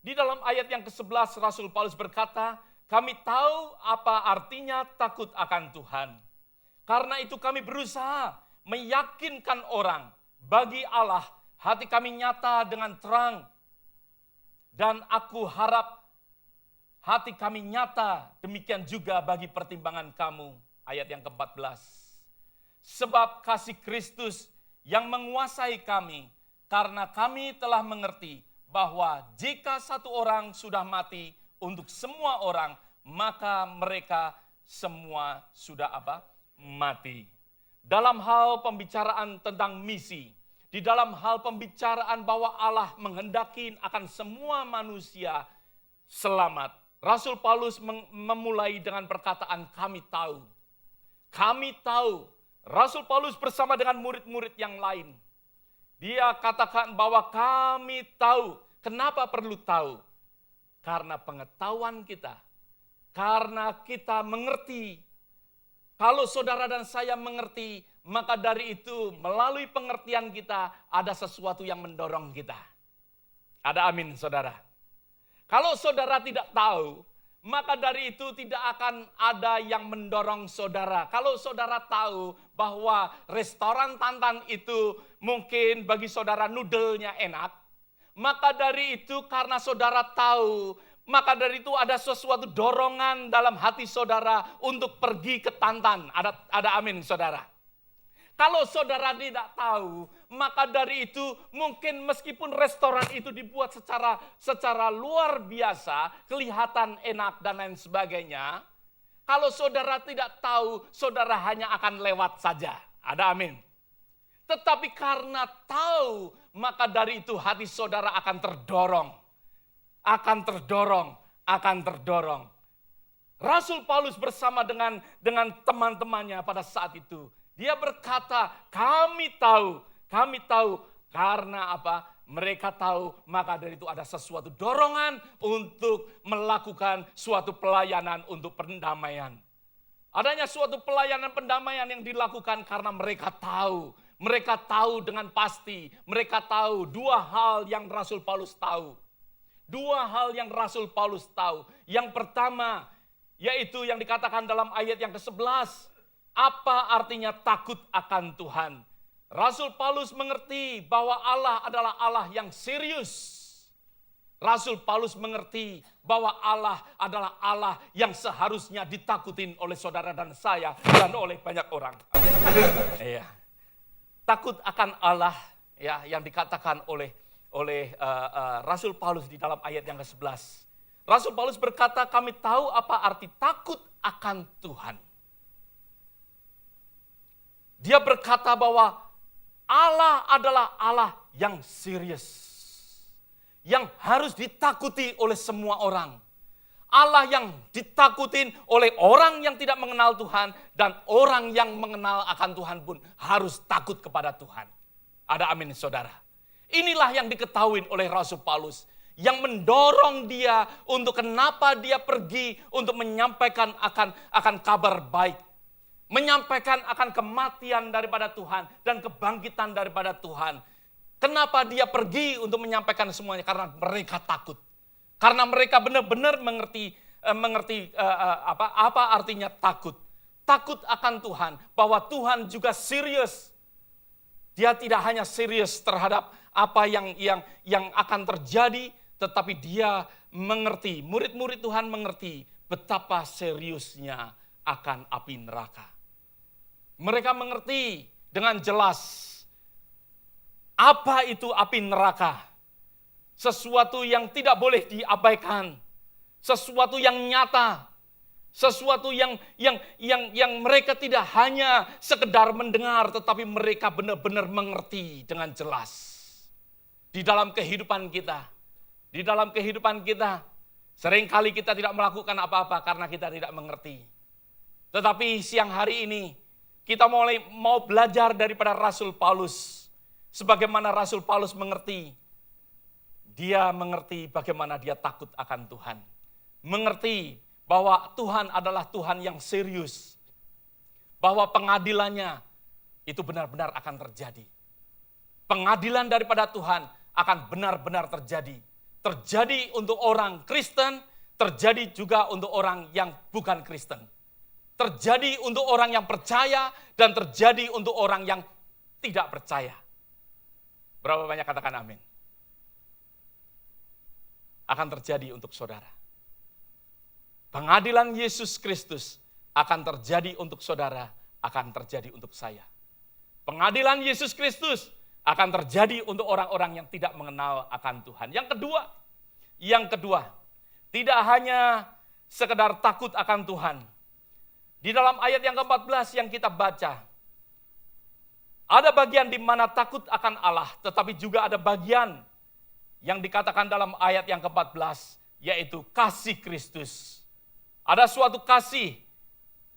Di dalam ayat yang ke-11 Rasul Paulus berkata, kami tahu apa artinya takut akan Tuhan. Karena itu kami berusaha meyakinkan orang, bagi Allah hati kami nyata dengan terang. Dan aku harap hati kami nyata demikian juga bagi pertimbangan kamu. Ayat yang ke-14. Sebab kasih Kristus yang menguasai kami, karena kami telah mengerti bahwa jika satu orang sudah mati untuk semua orang, maka mereka semua sudah mati. Dalam hal pembicaraan tentang misi, di dalam hal pembicaraan bahwa Allah menghendaki akan semua manusia selamat, Rasul Paulus memulai dengan perkataan kami tahu. Kami tahu. Rasul Paulus bersama dengan murid-murid yang lain. Dia katakan bahwa kami tahu. Kenapa perlu tahu? Karena pengetahuan kita. Karena kita mengerti. Kalau saudara dan saya mengerti, maka dari itu melalui pengertian kita ada sesuatu yang mendorong kita. Ada amin saudara. Kalau saudara tidak tahu, maka dari itu tidak akan ada yang mendorong saudara. Kalau saudara tahu bahwa restoran Tantan itu mungkin bagi saudara nudelnya enak, maka dari itu karena saudara tahu, maka dari itu ada sesuatu dorongan dalam hati saudara untuk pergi ke Tantan. Ada amin saudara. Kalau saudara tidak tahu, maka dari itu mungkin meskipun restoran itu dibuat secara luar biasa, kelihatan enak dan lain sebagainya. Kalau saudara tidak tahu, saudara hanya akan lewat saja. Ada amin. Tetapi karena tahu, maka dari itu hati saudara akan terdorong. Akan terdorong. Rasul Paulus bersama dengan teman-temannya pada saat itu. Dia berkata, kami tahu. Karena apa? Mereka tahu, maka dari itu ada sesuatu dorongan untuk melakukan suatu pelayanan untuk pendamaian. Adanya suatu pelayanan pendamaian yang dilakukan karena mereka tahu. Mereka tahu dengan pasti. Mereka tahu dua hal yang Rasul Paulus tahu. Yang pertama, yaitu yang dikatakan dalam ayat yang ke-11. Apa artinya takut akan Tuhan? Rasul Paulus mengerti bahwa Allah adalah Allah yang serius. Rasul Paulus mengerti bahwa Allah adalah Allah yang seharusnya ditakutin oleh saudara dan saya dan oleh banyak orang. Iya. Takut akan Allah ya yang dikatakan oleh Rasul Paulus di dalam ayat yang ke-11. Rasul Paulus berkata, kami tahu apa arti takut akan Tuhan. Dia berkata bahwa Allah adalah Allah yang serius. Yang harus ditakuti oleh semua orang. Allah yang ditakutin oleh orang yang tidak mengenal Tuhan. Dan orang yang mengenal akan Tuhan pun harus takut kepada Tuhan. Ada amin saudara. Inilah yang diketahui oleh Rasul Paulus. Yang mendorong dia untuk kenapa dia pergi untuk menyampaikan akan kabar baik. Menyampaikan akan kematian daripada Tuhan dan kebangkitan daripada Tuhan. Kenapa dia pergi untuk menyampaikan semuanya? Karena mereka takut. Karena mereka benar-benar mengerti apa artinya takut. Takut akan Tuhan, bahwa Tuhan juga serius. Dia tidak hanya serius terhadap apa yang akan terjadi, tetapi dia mengerti, murid-murid Tuhan mengerti betapa seriusnya akan api neraka. Mereka mengerti dengan jelas apa itu api neraka. Sesuatu yang tidak boleh diabaikan. Sesuatu yang nyata. Sesuatu yang mereka tidak hanya sekedar mendengar, tetapi mereka benar-benar mengerti dengan jelas. Di dalam kehidupan kita. Seringkali kita tidak melakukan apa-apa karena kita tidak mengerti. Tetapi siang hari ini, kita mau belajar daripada Rasul Paulus. Sebagaimana Rasul Paulus mengerti. Dia mengerti bagaimana dia takut akan Tuhan. Mengerti bahwa Tuhan adalah Tuhan yang serius. Bahwa pengadilannya itu benar-benar akan terjadi. Pengadilan daripada Tuhan akan benar-benar terjadi. terjadi untuk orang Kristen, terjadi juga untuk orang yang bukan Kristen. Terjadi untuk orang yang percaya dan terjadi untuk orang yang tidak percaya. Berapa banyak katakan amin? Akan terjadi untuk saudara. Pengadilan Yesus Kristus akan terjadi untuk saudara, akan terjadi untuk saya. Pengadilan Yesus Kristus akan terjadi untuk orang-orang yang tidak mengenal akan Tuhan. Yang kedua, tidak hanya sekedar takut akan Tuhan. Di dalam ayat yang ke-14 yang kita baca, ada bagian di mana takut akan Allah, tetapi juga ada bagian yang dikatakan dalam ayat yang ke-14, yaitu kasih Kristus. Ada suatu kasih,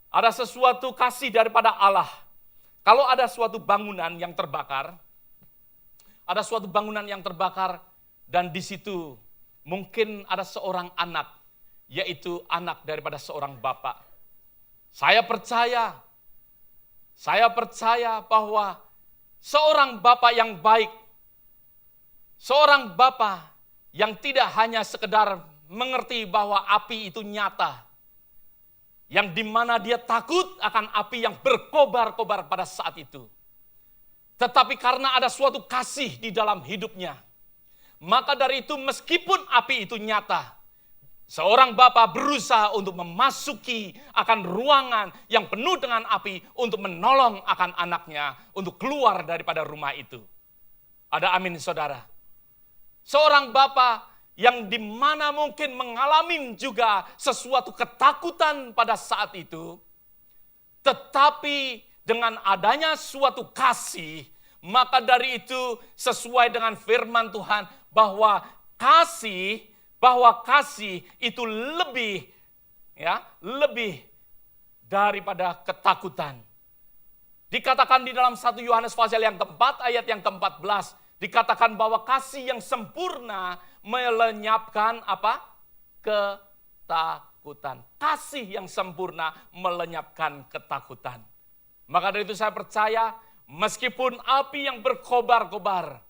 ada sesuatu kasih daripada Allah. Kalau ada suatu bangunan yang terbakar, dan di situ mungkin ada seorang anak, yaitu anak daripada seorang bapak. Saya percaya bahwa seorang bapak yang baik, seorang bapak yang tidak hanya sekedar mengerti bahwa api itu nyata, yang dimana dia takut akan api yang berkobar-kobar pada saat itu. Tetapi karena ada suatu kasih di dalam hidupnya, maka dari itu meskipun api itu nyata, seorang bapak berusaha untuk memasuki akan ruangan yang penuh dengan api untuk menolong akan anaknya untuk keluar daripada rumah itu. Ada amin saudara? Seorang bapak yang dimana mungkin mengalami juga sesuatu ketakutan pada saat itu, tetapi dengan adanya suatu kasih, maka dari itu sesuai dengan firman Tuhan bahwa kasih itu lebih daripada ketakutan. Dikatakan di dalam 1 Yohanes pasal yang keempat ayat yang ke-14, dikatakan bahwa kasih yang sempurna melenyapkan apa? Ketakutan. Kasih yang sempurna melenyapkan ketakutan. Maka dari itu saya percaya, meskipun api yang berkobar-kobar,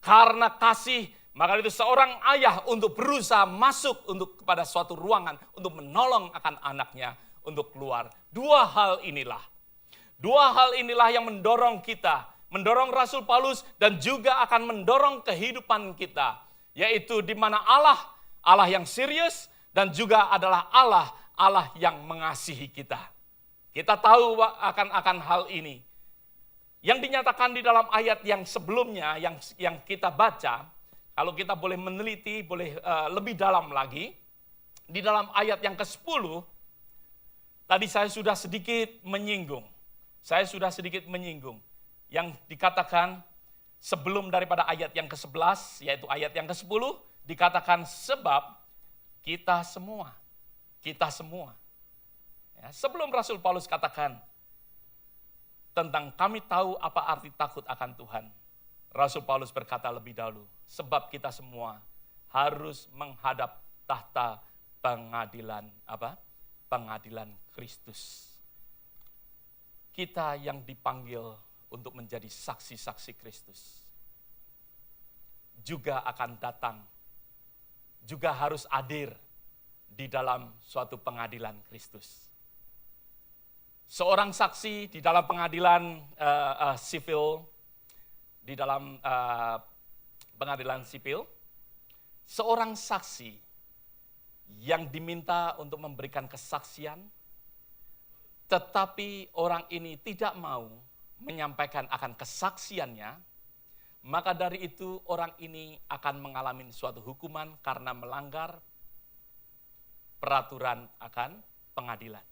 karena kasih, maka dari itu seorang ayah untuk berusaha masuk kepada suatu ruangan untuk menolong akan anaknya untuk keluar. Dua hal inilah yang mendorong kita, mendorong Rasul Paulus dan juga akan mendorong kehidupan kita, yaitu di mana Allah yang serius dan juga adalah Allah yang mengasihi kita. Kita tahu akan hal ini. Yang dinyatakan di dalam ayat yang sebelumnya yang kita baca, kalau kita boleh meneliti, boleh lebih dalam lagi, di dalam ayat yang ke-10, tadi saya sudah sedikit menyinggung. Yang dikatakan sebelum daripada ayat yang ke-11, yaitu ayat yang ke-10, dikatakan sebab kita semua. Ya, sebelum Rasul Paulus katakan tentang kami tahu apa arti takut akan Tuhan, Rasul Paulus berkata lebih dahulu, sebab kita semua harus menghadap tahta pengadilan Pengadilan Kristus. Kita yang dipanggil untuk menjadi saksi-saksi Kristus juga akan datang, juga harus hadir di dalam suatu pengadilan Kristus. Seorang saksi di dalam pengadilan sipil, di dalam pengadilan sipil, seorang saksi yang diminta untuk memberikan kesaksian, tetapi orang ini tidak mau menyampaikan akan kesaksiannya, maka dari itu orang ini akan mengalami suatu hukuman karena melanggar peraturan akan pengadilan.